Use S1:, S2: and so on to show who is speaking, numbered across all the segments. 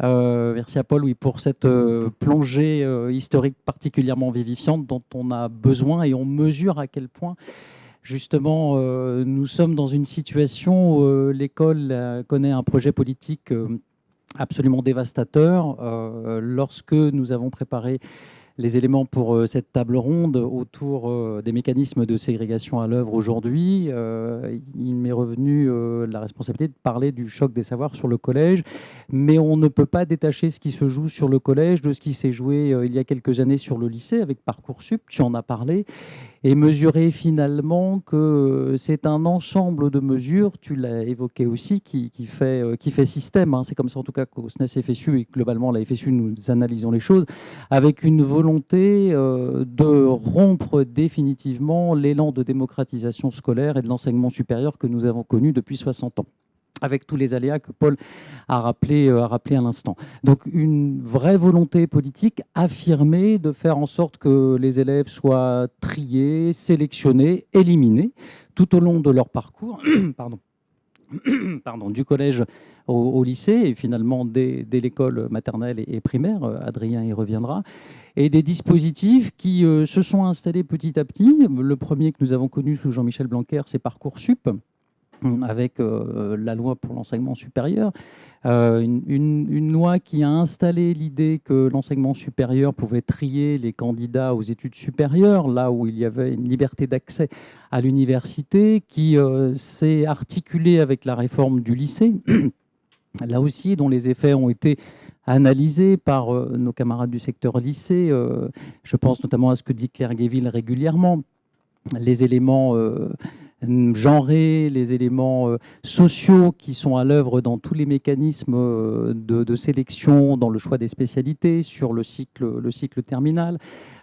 S1: Merci à Paul, oui, pour cette plongée historique particulièrement vivifiante dont on a besoin, et on mesure à quel point justement nous sommes dans une situation où l'école connaît un projet politique absolument dévastateur. Lorsque nous avons préparé les éléments pour cette table ronde autour des mécanismes de ségrégation à l'œuvre aujourd'hui, il m'est revenu la responsabilité de parler du choc des savoirs sur le collège. Mais on ne peut pas détacher ce qui se joue sur le collège de ce qui s'est joué il y a quelques années sur le lycée avec Parcoursup, tu en as parlé, et mesurer finalement que c'est un ensemble de mesures, tu l'as évoqué aussi, qui fait système. Hein. C'est comme ça en tout cas qu'au SNES FSU et globalement la FSU, nous analysons les choses, avec une volonté de rompre définitivement l'élan de démocratisation scolaire et de l'enseignement supérieur que nous avons connu depuis 60 ans, avec tous les aléas que Paul a rappelé à l'instant. Donc une vraie volonté politique affirmée de faire en sorte que les élèves soient triés, sélectionnés, éliminés tout au long de leur parcours, pardon, du collège au lycée, et finalement dès l'école maternelle et primaire, Adrien y reviendra, et des dispositifs qui se sont installés petit à petit. Le premier que nous avons connu sous Jean-Michel Blanquer, c'est Parcoursup, avec la loi pour l'enseignement supérieur, une loi qui a installé l'idée que l'enseignement supérieur pouvait trier les candidats aux études supérieures, là où il y avait une liberté d'accès à l'université, qui s'est articulée avec la réforme du lycée, là aussi, dont les effets ont été analysés par nos camarades du secteur lycée. Je pense notamment à ce que dit Claire Guéville régulièrement, les éléments genrés, les éléments sociaux qui sont à l'œuvre dans tous les mécanismes de sélection, dans le choix des spécialités, sur le cycle terminal,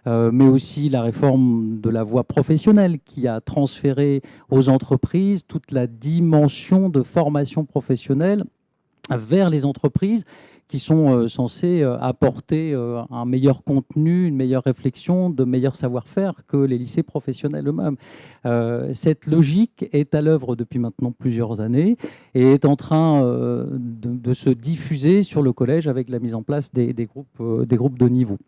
S1: mais aussi la réforme de la voie professionnelle qui a transféré aux entreprises toute la dimension de formation professionnelle vers les entreprises, qui sont censées apporter un meilleur contenu, une meilleure réflexion, de meilleurs savoir-faire que les lycées professionnels eux-mêmes. Cette logique est à l'œuvre depuis maintenant plusieurs années et est en train de se diffuser sur le collège avec la mise en place des groupes de niveau.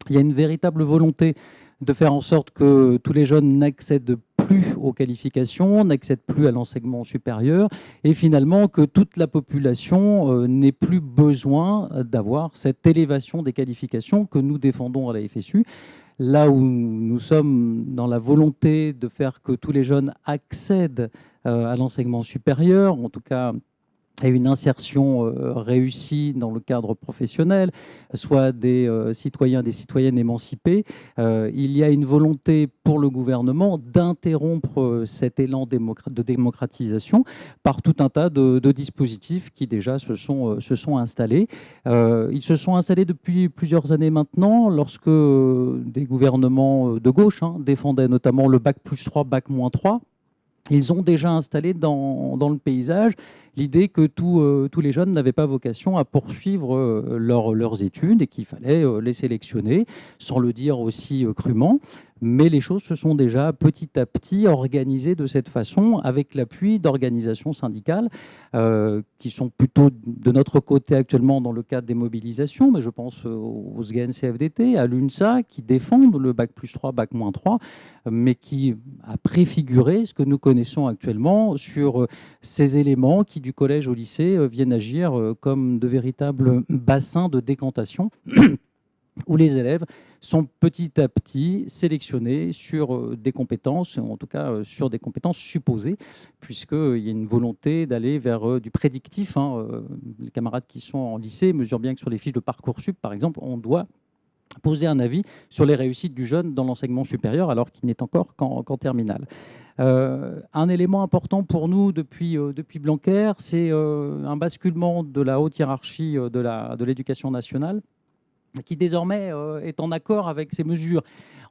S1: Il y a une véritable volonté de faire en sorte que tous les jeunes n'accèdent plus aux qualifications, n'accèdent plus à l'enseignement supérieur, et finalement que toute la population n'ait plus besoin d'avoir cette élévation des qualifications que nous défendons à la FSU. Là où nous sommes dans la volonté de faire que tous les jeunes accèdent à l'enseignement supérieur, en tout cas et une insertion réussie dans le cadre professionnel, soit des citoyens, des citoyennes émancipés, il y a une volonté pour le gouvernement d'interrompre cet élan de démocratisation par tout un tas de dispositifs qui déjà se sont installés. Ils se sont installés depuis plusieurs années maintenant, lorsque des gouvernements de gauche défendaient notamment le bac+3, bac-3. Ils ont déjà installé dans le paysage l'idée que tous les jeunes n'avaient pas vocation à poursuivre leurs études et qu'il fallait les sélectionner, sans le dire aussi crûment. Mais les choses se sont déjà petit à petit organisées de cette façon, avec l'appui d'organisations syndicales qui sont plutôt de notre côté actuellement dans le cadre des mobilisations, mais je pense aux SGN-CFDT, à l'UNSA, qui défendent le bac+3, bac-3, mais qui a préfiguré ce que nous connaissons actuellement sur ces éléments qui, du collège au lycée, viennent agir comme de véritables bassins de décantation où les élèves sont petit à petit sélectionnés sur des compétences, en tout cas sur des compétences supposées, puisqu'il y a une volonté d'aller vers du prédictif. Les camarades qui sont en lycée mesurent bien que sur les fiches de Parcoursup, par exemple, on doit poser un avis sur les réussites du jeune dans l'enseignement supérieur, alors qu'il n'est encore qu'en terminale. Un élément important pour nous depuis Blanquer, c'est un basculement de la haute hiérarchie de l'éducation nationale, qui désormais est en accord avec ces mesures.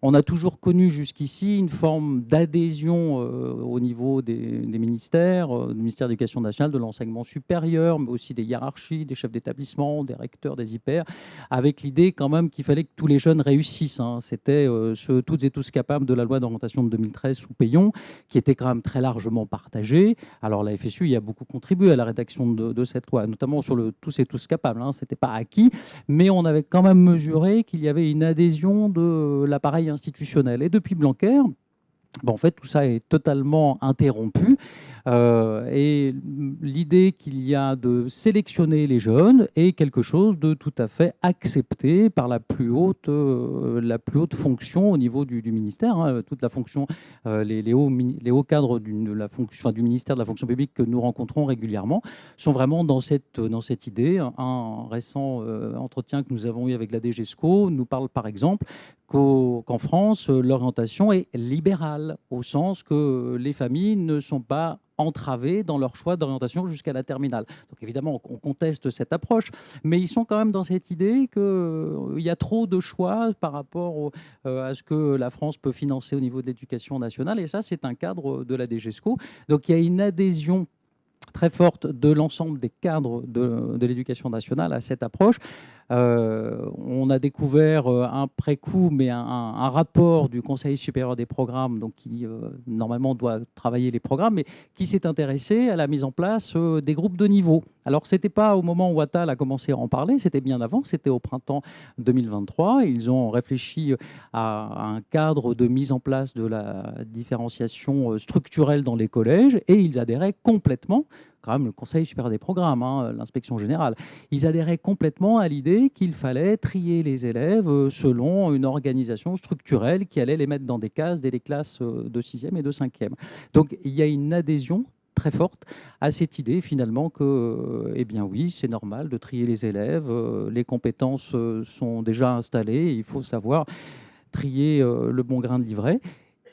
S1: On a toujours connu jusqu'ici une forme d'adhésion au niveau des ministères, du ministère de l'Éducation nationale, de l'enseignement supérieur, mais aussi des hiérarchies, des chefs d'établissement, des recteurs, des hyper, avec l'idée quand même qu'il fallait que tous les jeunes réussissent. C'était ceux toutes et tous capables de la loi d'orientation de 2013 sous Peillon, qui était quand même très largement partagée. Alors la FSU y a beaucoup contribué à la rédaction de cette loi, notamment sur le tous et tous capables. Ce n'était pas acquis, mais on avait quand même mesuré qu'il y avait une adhésion de l'appareil institutionnel. Et depuis Blanquer, en fait, tout ça est totalement interrompu. Et l'idée qu'il y a de sélectionner les jeunes est quelque chose de tout à fait accepté par la plus haute fonction au niveau du ministère. Toute la fonction, les hauts cadres du ministère de la fonction publique que nous rencontrons régulièrement sont vraiment dans cette idée. Un récent entretien que nous avons eu avec la DGESCO nous parle par exemple qu'en France, l'orientation est libérale, au sens que les familles ne sont pas entravés dans leur choix d'orientation jusqu'à la terminale. Donc évidemment, on conteste cette approche, mais ils sont quand même dans cette idée qu'il y a trop de choix par rapport à ce que la France peut financer au niveau de l'éducation nationale, et ça, c'est un cadre de la DGESCO. Donc il y a une adhésion très forte de l'ensemble des cadres de l'éducation nationale à cette approche. On a découvert après coup, mais un rapport du Conseil supérieur des programmes, donc qui normalement doit travailler les programmes, mais qui s'est intéressé à la mise en place des groupes de niveau. Alors, ce n'était pas au moment où Attal a commencé à en parler, c'était bien avant, c'était au printemps 2023. Ils ont réfléchi à un cadre de mise en place de la différenciation structurelle dans les collèges, et ils adhéraient complètement, quand même le Conseil supérieur des programmes, l'inspection générale, ils adhéraient complètement à l'idée qu'il fallait trier les élèves selon une organisation structurelle qui allait les mettre dans des cases dès les classes de 6e et de 5e. Donc il y a une adhésion très forte à cette idée finalement que, eh bien oui, c'est normal de trier les élèves, les compétences sont déjà installées, il faut savoir trier le bon grain de livret.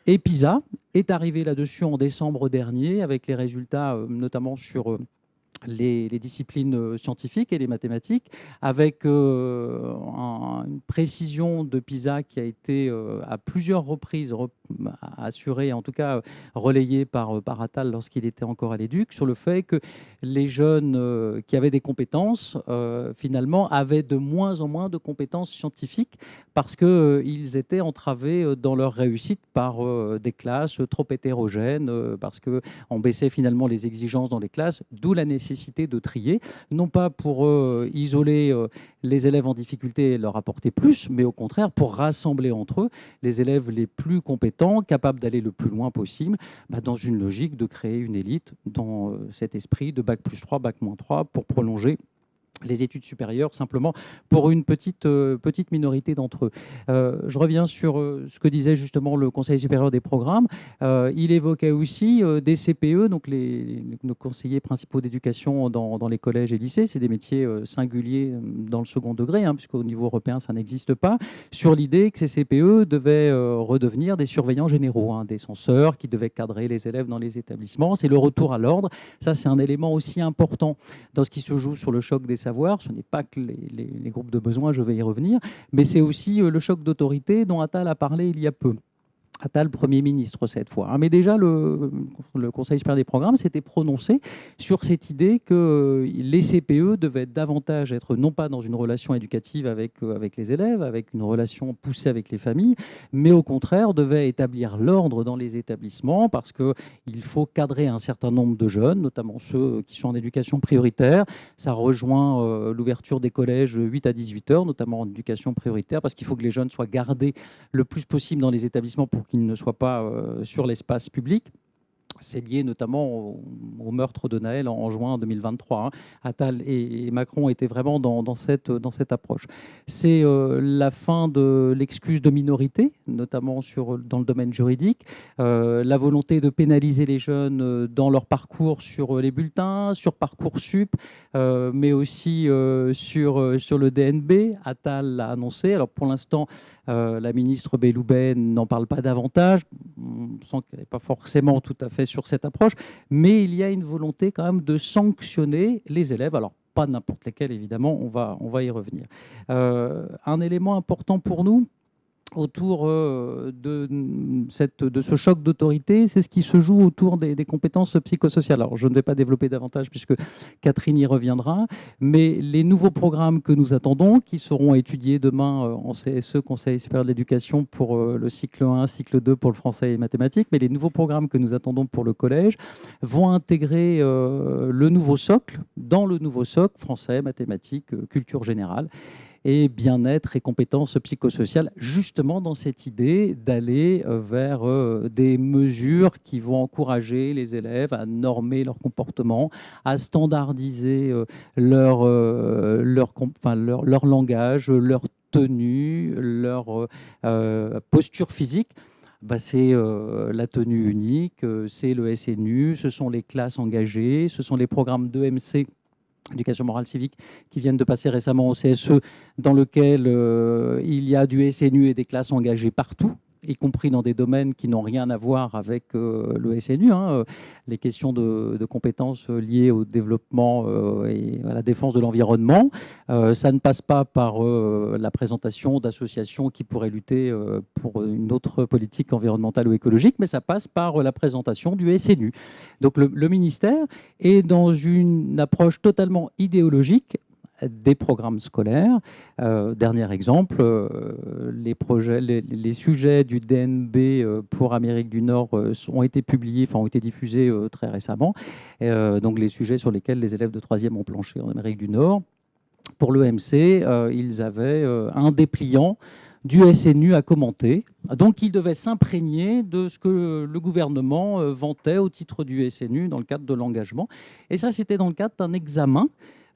S1: Et PISA est arrivé là-dessus en décembre dernier avec les résultats notamment sur les disciplines scientifiques et les mathématiques, avec une précision de PISA qui a été à plusieurs reprises assurée, en tout cas relayée par Attal lorsqu'il était encore à l'Éduc, sur le fait que les jeunes qui avaient des compétences, finalement, avaient de moins en moins de compétences scientifiques parce qu'ils étaient entravés dans leur réussite par des classes trop hétérogènes, parce qu'on baissait finalement les exigences dans les classes, d'où la nécessité de trier, non pas pour isoler les élèves en difficulté et leur apporter plus, mais au contraire pour rassembler entre eux les élèves les plus compétents, capables d'aller le plus loin possible, dans une logique de créer une élite dans cet esprit de bac+3, bac-3, pour prolonger les études supérieures, simplement pour une petite minorité d'entre eux. Je reviens sur ce que disait justement le Conseil supérieur des programmes. Il évoquait aussi des CPE, donc nos conseillers principaux d'éducation dans les collèges et lycées. C'est des métiers singuliers dans le second degré, puisqu'au niveau européen, ça n'existe pas, sur l'idée que ces CPE devaient redevenir des surveillants généraux, des censeurs qui devaient cadrer les élèves dans les établissements. C'est le retour à l'ordre. Ça, c'est un élément aussi important dans ce qui se joue sur le choc des savoir. Ce n'est pas que les groupes de besoins, je vais y revenir, mais c'est aussi le choc d'autorité dont Attal a parlé il y a peu. Attal, Premier ministre cette fois. Mais déjà, le Conseil supérieur des programmes s'était prononcé sur cette idée que les CPE devaient davantage être non pas dans une relation éducative avec les élèves, avec une relation poussée avec les familles, mais au contraire devaient établir l'ordre dans les établissements parce qu'il faut cadrer un certain nombre de jeunes, notamment ceux qui sont en éducation prioritaire. Ça rejoint l'ouverture des collèges 8 à 18 heures, notamment en éducation prioritaire, parce qu'il faut que les jeunes soient gardés le plus possible dans les établissements pour qu'ils ne soient pas sur l'espace public. C'est lié notamment au meurtre de Naël en juin 2023. Attal et Macron étaient vraiment dans cette approche. C'est la fin de l'excuse de minorité, notamment dans le domaine juridique, la volonté de pénaliser les jeunes dans leur parcours sur les bulletins, sur Parcoursup, mais aussi sur le DNB. Attal l'a annoncé. Alors pour l'instant, la ministre Belloubet n'en parle pas davantage. On sent qu'elle n'est pas forcément tout à fait sur cette approche, mais il y a une volonté quand même de sanctionner les élèves. Alors, pas n'importe lesquels, évidemment, on va y revenir. Un élément important pour nous, autour de ce choc d'autorité, c'est ce qui se joue autour des compétences psychosociales. Alors, je ne vais pas développer davantage puisque Catherine y reviendra, mais les nouveaux programmes que nous attendons, qui seront étudiés demain en CSE, Conseil supérieur de l'éducation, pour le cycle 1, cycle 2 pour le français et les mathématiques, mais les nouveaux programmes que nous attendons pour le collège vont intégrer le nouveau socle, dans le nouveau socle, français, mathématiques, culture générale, et bien-être et compétences psychosociales, justement dans cette idée d'aller vers des mesures qui vont encourager les élèves à normer leur comportement, à standardiser leur langage, leur tenue, leur posture physique. C'est la tenue unique, c'est le SNU, ce sont les classes engagées, ce sont les programmes d'EMC, éducation morale civique, qui viennent de passer récemment au CSE, dans lequel il y a du SNU et des classes engagées partout, y compris dans des domaines qui n'ont rien à voir avec le SNU, les questions de compétences liées au développement et à la défense de l'environnement. Ça ne passe pas par la présentation d'associations qui pourraient lutter pour une autre politique environnementale ou écologique, mais ça passe par la présentation du SNU. Donc le ministère est dans une approche totalement idéologique des programmes scolaires. Dernier exemple, les sujets du DNB pour Amérique du Nord ont été publiés, ont été diffusés très récemment. Donc les sujets sur lesquels les élèves de 3e ont planché en Amérique du Nord. Pour l'EMC, ils avaient un dépliant du SNU à commenter. Donc, ils devaient s'imprégner de ce que le gouvernement vantait au titre du SNU dans le cadre de l'engagement. Et ça, c'était dans le cadre d'un examen,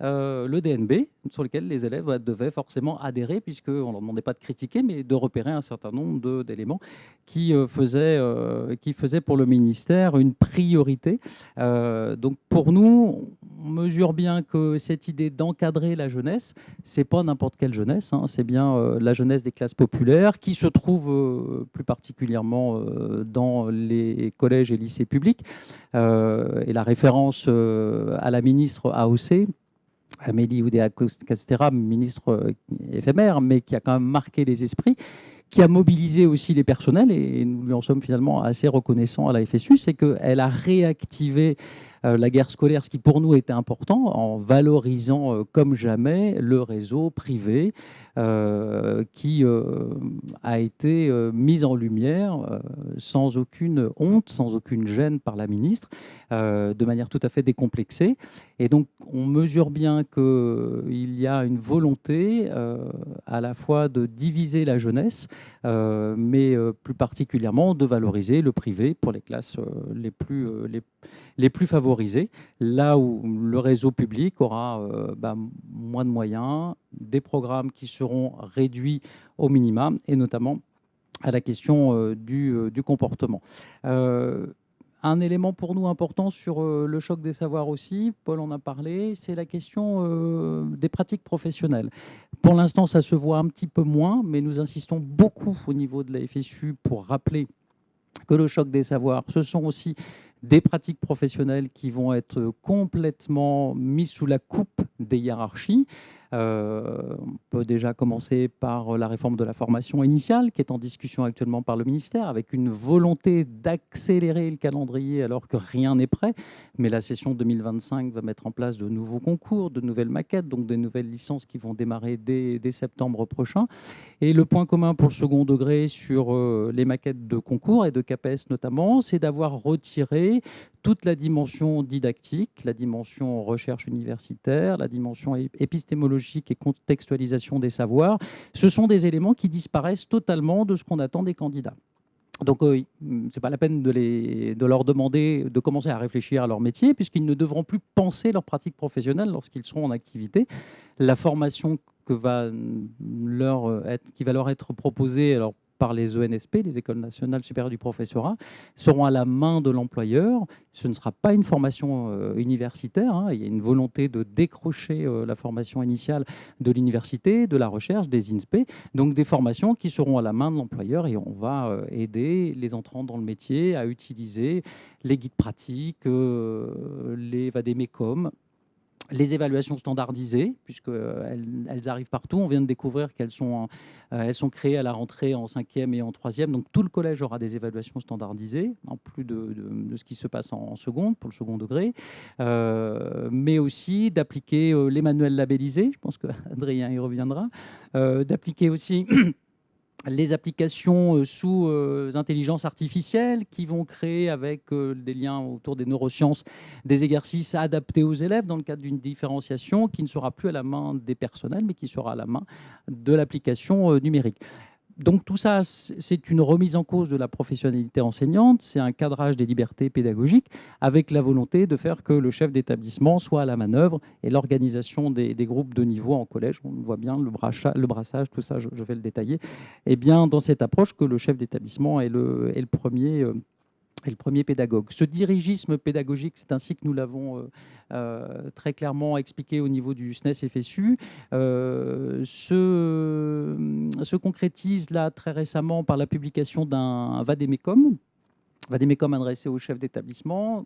S1: le DNB, sur lequel les élèves devaient forcément adhérer, puisqu'on ne leur demandait pas de critiquer, mais de repérer un certain nombre d'éléments qui faisaient pour le ministère une priorité. Donc, pour nous, on mesure bien que cette idée d'encadrer la jeunesse, c'est pas n'importe quelle jeunesse, c'est bien la jeunesse des classes populaires qui se trouve plus particulièrement dans les collèges et lycées publics. Et la référence à la ministre AOC, Amélie Oudéa-Castéra, ministre éphémère, mais qui a quand même marqué les esprits, qui a mobilisé aussi les personnels, et nous lui en sommes finalement assez reconnaissants à la FSU, c'est qu'elle a réactivé la guerre scolaire, ce qui pour nous était important, en valorisant comme jamais le réseau privé qui a été mis en lumière sans aucune honte, sans aucune gêne par la ministre, de manière tout à fait décomplexée. Et donc, on mesure bien qu'il y a une volonté à la fois de diviser la jeunesse, mais plus particulièrement de valoriser le privé pour les classes les plus favorisées, là où le réseau public aura moins de moyens, des programmes qui seront réduits au minimum, et notamment à la question du comportement. Un élément pour nous important sur le choc des savoirs aussi, Paul en a parlé, c'est la question des pratiques professionnelles. Pour l'instant, ça se voit un petit peu moins, mais nous insistons beaucoup au niveau de la FSU pour rappeler que le choc des savoirs, ce sont aussi des pratiques professionnelles qui vont être complètement mises sous la coupe des hiérarchies. On peut déjà commencer par la réforme de la formation initiale, qui est en discussion actuellement par le ministère, avec une volonté d'accélérer le calendrier alors que rien n'est prêt. Mais la session 2025 va mettre en place de nouveaux concours, de nouvelles maquettes, donc des nouvelles licences qui vont démarrer dès septembre prochain. Et le point commun pour le second degré sur les maquettes de concours et de CAPES notamment, c'est d'avoir retiré toute la dimension didactique, la dimension recherche universitaire, la dimension épistémologique et contextualisation des savoirs. Ce sont des éléments qui disparaissent totalement de ce qu'on attend des candidats. Donc, ce n'est pas la peine de leur demander de commencer à réfléchir à leur métier, puisqu'ils ne devront plus penser leur pratique professionnelle lorsqu'ils seront en activité. La formation qui va leur être proposée par les ENSP, les Écoles nationales supérieures du professorat, seront à la main de l'employeur. Ce ne sera pas une formation universitaire. Il y a une volonté de décrocher la formation initiale de l'université, de la recherche, des INSPE. Donc des formations qui seront à la main de l'employeur, et on va aider les entrants dans le métier à utiliser les guides pratiques, les vadémécum, Les évaluations standardisées, puisqu'elles arrivent partout. On vient de découvrir elles sont créées à la rentrée en 5e et en 3e. Donc tout le collège aura des évaluations standardisées, en plus de ce qui se passe en seconde, pour le second degré. Mais aussi d'appliquer les manuels labellisés, je pense qu'Adrien y reviendra, d'appliquer aussi les applications sous intelligence artificielle qui vont créer, avec des liens autour des neurosciences, des exercices adaptés aux élèves dans le cadre d'une différenciation qui ne sera plus à la main des personnels, mais qui sera à la main de l'application numérique. Donc tout ça, c'est une remise en cause de la professionnalité enseignante, c'est un cadrage des libertés pédagogiques avec la volonté de faire que le chef d'établissement soit à la manœuvre et l'organisation des groupes de niveau en collège. On voit bien le brassage, tout ça, je vais le détailler. Et bien dans cette approche que le chef d'établissement est le premier. Et le premier pédagogue. Ce dirigisme pédagogique, c'est ainsi que nous l'avons très clairement expliqué au niveau du SNES-FSU, se concrétise là très récemment par la publication d'un vadémécum adressé aux chefs d'établissement,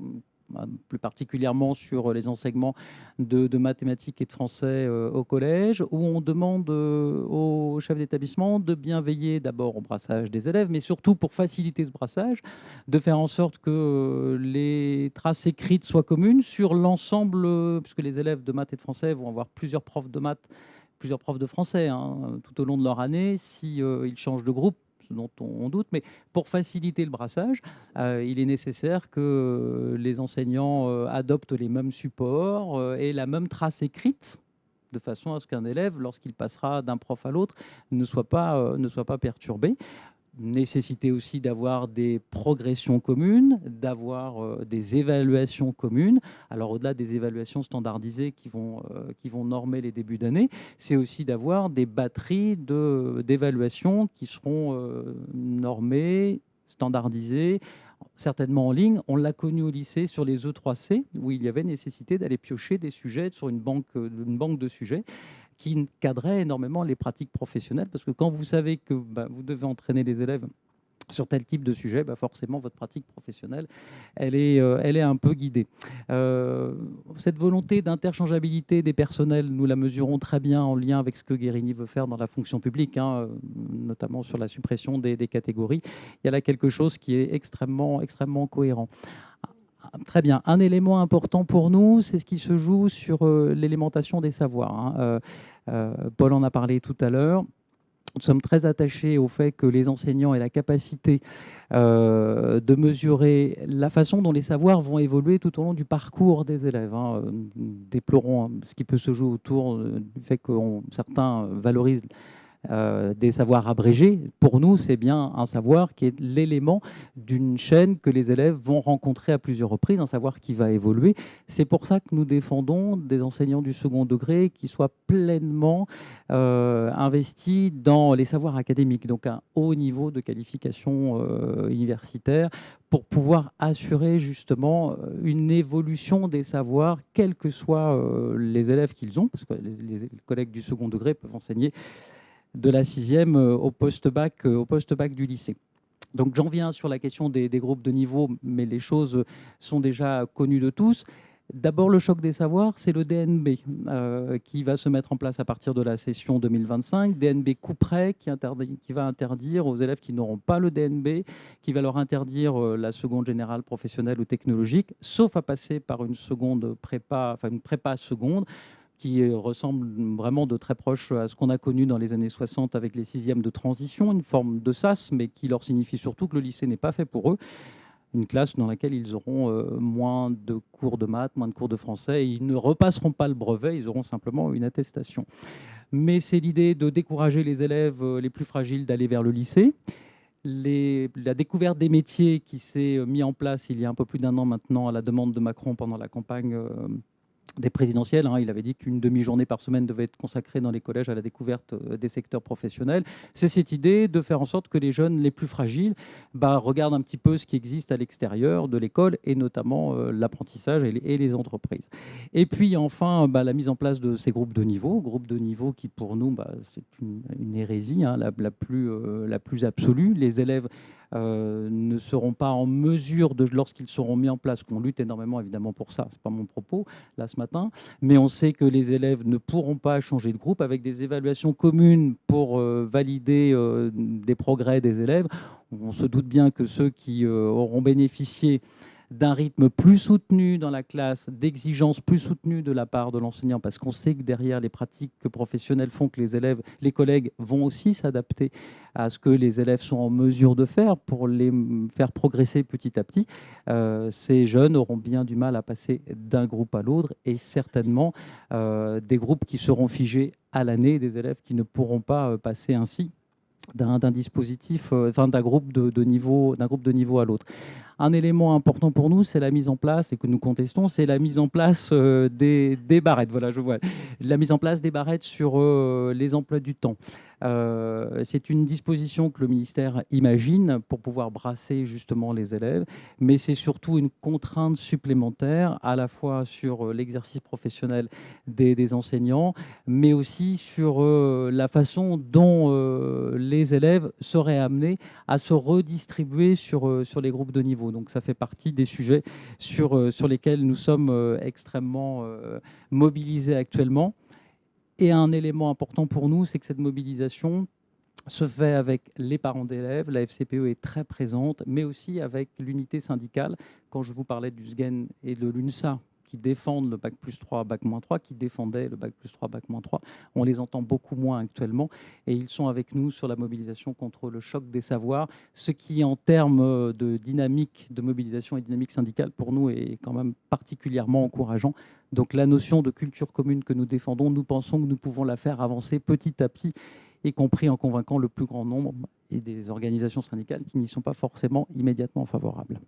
S1: plus particulièrement sur les enseignements de mathématiques et de français au collège, où on demande aux chefs d'établissement de bien veiller d'abord au brassage des élèves, mais surtout pour faciliter ce brassage, de faire en sorte que les traces écrites soient communes sur l'ensemble, puisque les élèves de maths et de français vont avoir plusieurs profs de maths, plusieurs profs de français tout au long de leur année, si ils changent de groupe, ce dont on doute, mais pour faciliter le brassage, il est nécessaire que les enseignants adoptent les mêmes supports et la même trace écrite, de façon à ce qu'un élève, lorsqu'il passera d'un prof à l'autre, ne soit pas perturbé. Nécessité aussi d'avoir des progressions communes, d'avoir des évaluations communes. Alors au-delà des évaluations standardisées qui vont normer les débuts d'année, c'est aussi d'avoir des batteries d'évaluations qui seront normées, standardisées, certainement en ligne. On l'a connu au lycée sur les E3C, où il y avait nécessité d'aller piocher des sujets sur une banque de sujets qui cadrait énormément les pratiques professionnelles, parce que quand vous savez que vous devez entraîner les élèves sur tel type de sujet, forcément votre pratique professionnelle, elle est un peu guidée. Cette volonté d'interchangeabilité des personnels, nous la mesurons très bien en lien avec ce que Guérini veut faire dans la fonction publique, notamment sur la suppression des catégories. Il y a là quelque chose qui est extrêmement cohérent. Très bien. Un élément important pour nous, c'est ce qui se joue sur l'élémentation des savoirs. Paul en a parlé tout à l'heure. Nous sommes très attachés au fait que les enseignants aient la capacité de mesurer la façon dont les savoirs vont évoluer tout au long du parcours des élèves. Déplorons ce qui peut se jouer autour du fait que certains valorisent des savoirs abrégés. Pour nous, c'est bien un savoir qui est l'élément d'une chaîne que les élèves vont rencontrer à plusieurs reprises, un savoir qui va évoluer. C'est pour ça que nous défendons des enseignants du second degré qui soient pleinement investis dans les savoirs académiques, donc un haut niveau de qualification universitaire, pour pouvoir assurer justement une évolution des savoirs, quels que soient les élèves qu'ils ont, parce que les collègues du second degré peuvent enseigner de la 6e au post-bac du lycée. Donc j'en viens sur la question des groupes de niveau, mais les choses sont déjà connues de tous. D'abord, le choc des savoirs, c'est le DNB qui va se mettre en place à partir de la session 2025. DNB couperet qui va interdire aux élèves qui n'auront pas le DNB, qui va leur interdire la seconde générale professionnelle ou technologique, sauf à passer par une seconde prépa, enfin une prépa seconde, qui ressemble vraiment de très proche à ce qu'on a connu dans les années 60 avec les 6e de transition, une forme de SAS, mais qui leur signifie surtout que le lycée n'est pas fait pour eux. Une classe dans laquelle ils auront moins de cours de maths, moins de cours de français, et ils ne repasseront pas le brevet, ils auront simplement une attestation. Mais c'est l'idée de décourager les élèves les plus fragiles d'aller vers le lycée. La découverte des métiers qui s'est mise en place il y a un peu plus d'1 an maintenant à la demande de Macron pendant la campagne des présidentielles. Il avait dit qu'une demi-journée par semaine devait être consacrée dans les collèges à la découverte des secteurs professionnels. C'est cette idée de faire en sorte que les jeunes les plus fragiles regardent un petit peu ce qui existe à l'extérieur de l'école, et notamment l'apprentissage et les entreprises. Et puis enfin, la mise en place de ces groupes de niveau qui pour nous, c'est une hérésie la plus absolue. Les élèves ne seront pas en mesure, lorsqu'ils seront mis en place, qu'on lutte énormément évidemment pour ça, c'est pas mon propos, là ce matin, mais on sait que les élèves ne pourront pas changer de groupe avec des évaluations communes pour valider des progrès des élèves. On se doute bien que ceux qui auront bénéficié d'un rythme plus soutenu dans la classe, d'exigences plus soutenues de la part de l'enseignant, parce qu'on sait que derrière les pratiques professionnelles font que les élèves, les collègues vont aussi s'adapter à ce que les élèves sont en mesure de faire pour les faire progresser petit à petit. Ces jeunes auront bien du mal à passer d'un groupe à l'autre et certainement des groupes qui seront figés à l'année, des élèves qui ne pourront pas passer ainsi d'un dispositif, d'un groupe de niveau à l'autre. Un élément important pour nous, c'est la mise en place, et que nous contestons, c'est la mise en place des barrettes. Voilà, je vois. La mise en place des barrettes sur les emplois du temps. C'est une disposition que le ministère imagine pour pouvoir brasser justement les élèves, mais c'est surtout une contrainte supplémentaire à la fois sur l'exercice professionnel des enseignants, mais aussi sur la façon dont les élèves seraient amenés à se redistribuer sur les groupes de niveau. Donc ça fait partie des sujets sur lesquels nous sommes extrêmement mobilisés actuellement. Et un élément important pour nous, c'est que cette mobilisation se fait avec les parents d'élèves. La FCPE est très présente, mais aussi avec l'unité syndicale. Quand je vous parlais du SGEN et de l'UNSA, qui défendent le bac+3, bac-3, qui défendaient le bac+3, bac-3, on les entend beaucoup moins actuellement. Et ils sont avec nous sur la mobilisation contre le choc des savoirs, ce qui, en termes de dynamique de mobilisation et dynamique syndicale, pour nous, est quand même particulièrement encourageant. Donc la notion de culture commune que nous défendons, nous pensons que nous pouvons la faire avancer petit à petit, y compris en convainquant le plus grand nombre et des organisations syndicales qui n'y sont pas forcément immédiatement favorables.